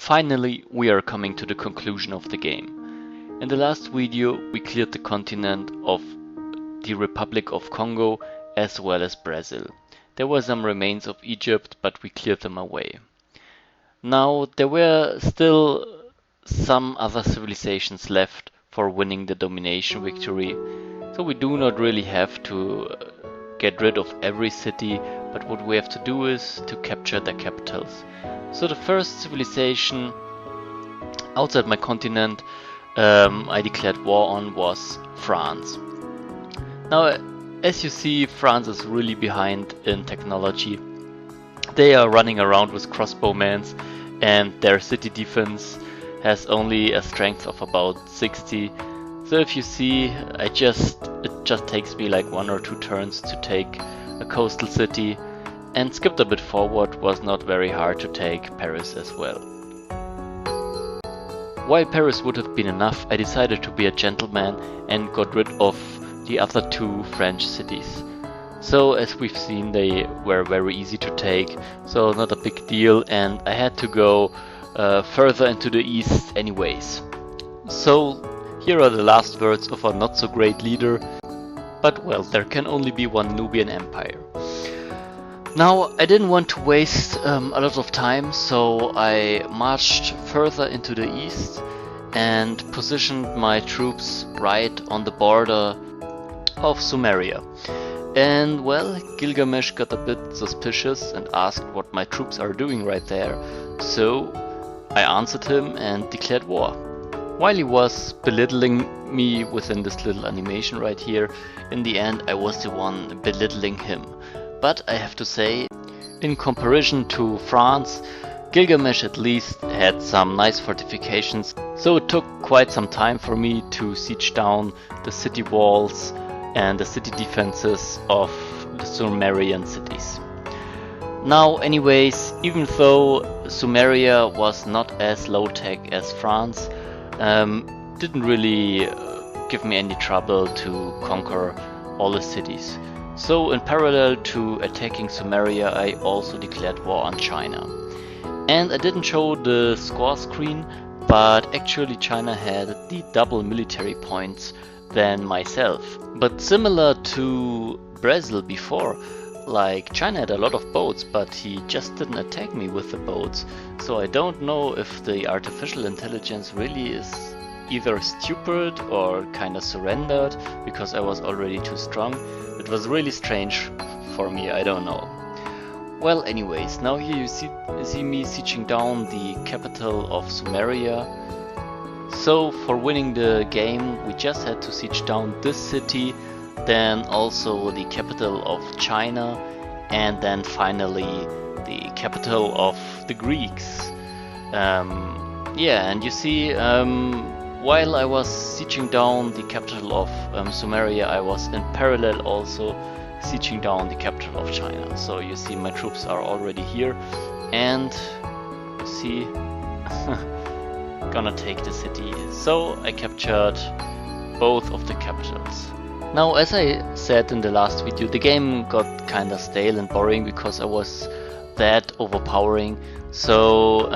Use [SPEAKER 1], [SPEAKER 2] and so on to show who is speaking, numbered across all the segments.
[SPEAKER 1] Finally, we are coming to the conclusion of the game. In the last video, we cleared the continent of the Republic of Congo as well as Brazil. There were some remains of Egypt, but we cleared them away. Now, there were still some other civilizations left for winning the domination victory, so we do not really have to get rid of every city, but what we have to do is to capture their capitals. So the first civilization outside my continent I declared war on was France. Now, as you see, France is really behind in technology. They are running around with crossbowmen, and their city defense has only a strength of about 60. So if you see, it just takes me like 1 or 2 turns to take a coastal city, and skipped a bit forward was not very hard to take Paris as well. While Paris would have been enough, I decided to be a gentleman and got rid of the other 2 French cities. So as we've seen, they were very easy to take, so not a big deal, and I had to go further into the east anyways. So here are the last words of our not so great leader, but well, there can only be one Nubian empire. Now, I didn't want to waste a lot of time, so I marched further into the east and positioned my troops right on the border of Sumeria. And well, Gilgamesh got a bit suspicious and asked what my troops are doing right there, so I answered him and declared war. While he was belittling me within this little animation right here, in the end I was the one belittling him. But I have to say, in comparison to France, Gilgamesh at least had some nice fortifications, so it took quite some time for me to siege down the city walls and the city defenses of the Sumerian cities. Now anyways, even though Sumeria was not as low-tech as France, didn't really give me any trouble to conquer all the cities. So in parallel to attacking Sumeria, I also declared war on China. And I didn't show the score screen, but actually China had the double military points than myself. But similar to Brazil before, like China had a lot of boats, but he just didn't attack me with the boats. So I don't know if the artificial intelligence really is either stupid or kinda surrendered because I was already too strong. It was really strange for me, I don't know. Well, anyways, now here you see me sieging down the capital of Sumeria. So for winning the game, we just had to siege down this city, then also the capital of China, and then finally the capital of the Greeks. Yeah, and you see, while I was sieging down the capital of Sumeria, I was in parallel also sieging down the capital of China. So you see my troops are already here, and you see, gonna take the city. So I captured both of the capitals. Now, as I said in the last video, the game got kinda stale and boring because I was that overpowering. So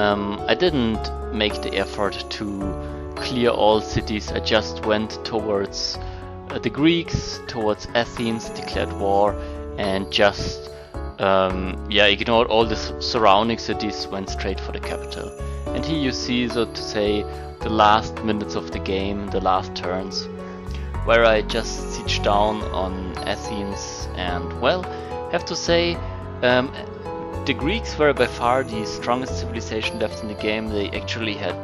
[SPEAKER 1] I didn't make the effort to clear all cities. I just went towards the Greeks, towards Athens, declared war, and just ignored all the surrounding cities, went straight for the capital. And here you see, so to say, the last minutes of the game, the last turns, where I just sieged down on Athens, and well, have to say, the Greeks were by far the strongest civilization left in the game. They actually had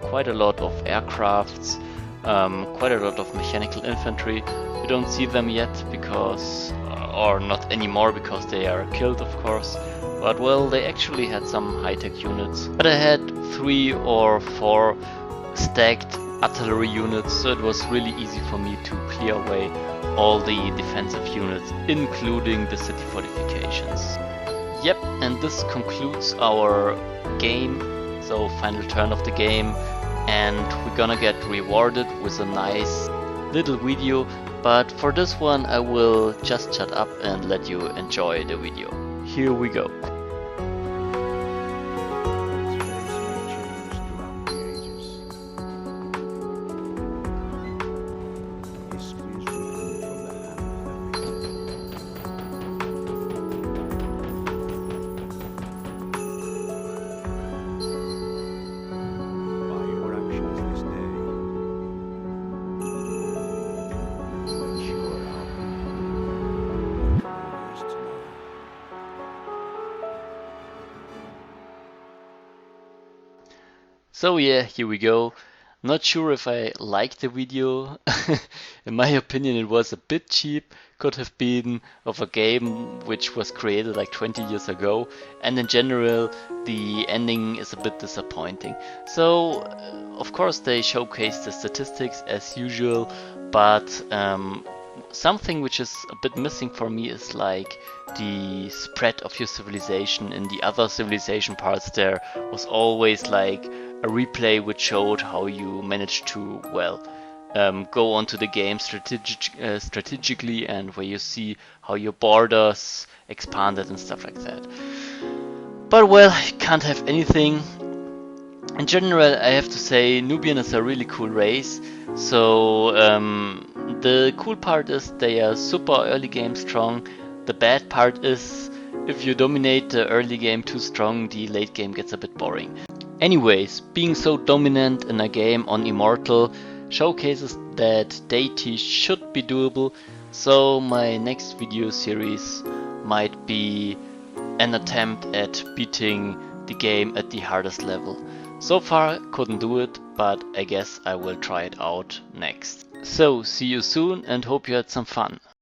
[SPEAKER 1] quite a lot of aircrafts, quite a lot of mechanical infantry. You don't see them yet because, or not anymore because they are killed, of course. But well, they actually had some high-tech units. But I had 3 or 4 stacked artillery units, so it was really easy for me to clear away all the defensive units, including the city fortifications. Yep, and this concludes our game. So final turn of the game, and we're gonna get rewarded with a nice little video, but for this one I will just shut up and let you enjoy the video. Here we go. So yeah, here we go. Not sure if I liked the video. In my opinion, it was a bit cheap. Could have been of a game which was created like 20 years ago. And in general, the ending is a bit disappointing. So, of course, they showcase the statistics as usual, but something which is a bit missing for me is like the spread of your civilization. In the other civilization parts, there was always like a replay which showed how you managed to, well, go onto the game strategically, and where you see how your borders expanded and stuff like that. But well, you can't have anything. In general, I have to say Nubian is a really cool race. So the cool part is they are super early game strong. The bad part is if you dominate the early game too strong, the late game gets a bit boring. Anyways, being so dominant in a game on Immortal showcases that deity should be doable, so my next video series might be an attempt at beating the game at the hardest level. So far couldn't do it, but I guess I will try it out next. So see you soon and hope you had some fun.